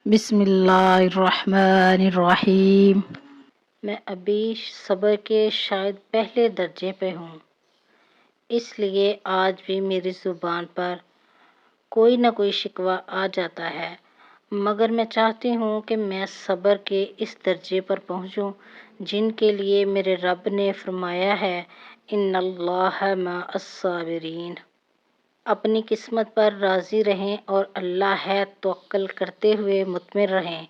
بسم اللہ الرحمن الرحیم۔ میں ابھی صبر کے شاید پہلے درجے پہ ہوں، اس لیے آج بھی میری زبان پر کوئی نہ کوئی شکوہ آ جاتا ہے، مگر میں چاہتی ہوں کہ میں صبر کے اس درجے پر پہنچوں جن کے لیے میرے رب نے فرمایا ہے ان اللہ مع الصابرین۔ اپنی قسمت پر راضی رہیں اور اللہ ہے توکل کرتے ہوئے مطمئن رہیں۔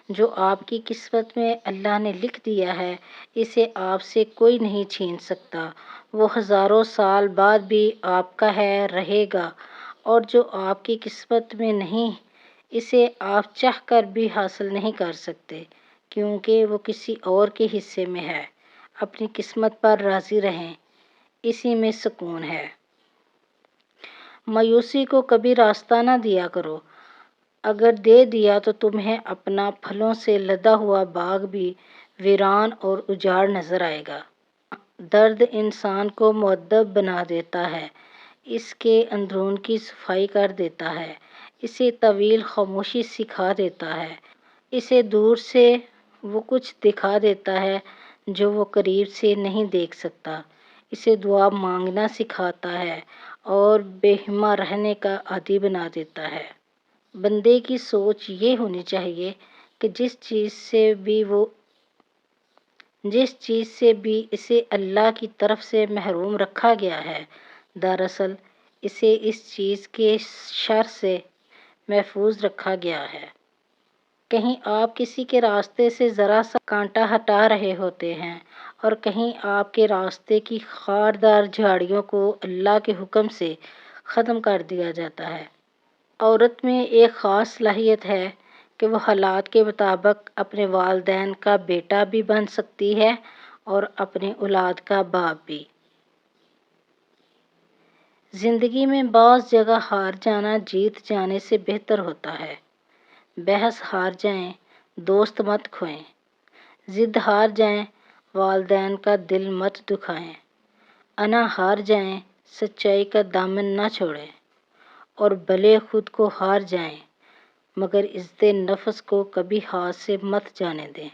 جو آپ کی قسمت میں اللہ نے لکھ دیا ہے اسے آپ سے کوئی نہیں چھین سکتا، وہ ہزاروں سال بعد بھی آپ کا ہے، رہے گا، اور جو آپ کی قسمت میں نہیں اسے آپ چاہ کر بھی حاصل نہیں کر سکتے کیونکہ وہ کسی اور کے حصے میں ہے۔ اپنی قسمت پر راضی رہیں، اسی میں سکون ہے۔ مایوسی کو کبھی راستہ نہ دیا کرو، اگر دے دیا تو تمہیں اپنا پھلوں سے لدا ہوا باغ بھی ویران اور اجاڑ نظر آئے گا۔ درد انسان کو مؤدب بنا دیتا ہے، اس کے اندرون کی صفائی کر دیتا ہے، اسے طویل خاموشی سکھا دیتا ہے، اسے دور سے وہ کچھ دکھا دیتا ہے جو وہ قریب سے نہیں دیکھ سکتا، اسے دعا مانگنا سکھاتا ہے اور بے ہمہ رہنے کا عادی بنا دیتا ہے۔ بندے کی سوچ یہ ہونی چاہیے کہ جس چیز سے بھی اسے اللہ کی طرف سے محروم رکھا گیا ہے، دراصل اسے اس چیز کے شر سے محفوظ رکھا گیا ہے۔ کہیں آپ کسی کے راستے سے ذرا سا کانٹا ہٹا رہے ہوتے ہیں اور کہیں آپ کے راستے کی خاردار جھاڑیوں کو اللہ کے حکم سے ختم کر دیا جاتا ہے۔ عورت میں ایک خاص صلاحیت ہے کہ وہ حالات کے مطابق اپنے والدین کا بیٹا بھی بن سکتی ہے اور اپنی اولاد کا باپ بھی۔ زندگی میں بعض جگہ ہار جانا جیت جانے سے بہتر ہوتا ہے۔ بحث ہار جائیں، دوست مت کھوئیں، ضد ہار جائیں، والدین کا دل مت دکھائیں، انا ہار جائیں، سچائی کا دامن نہ چھوڑیں، اور بھلے خود کو ہار جائیں مگر عزت نفس کو کبھی ہاتھ سے مت جانے دیں۔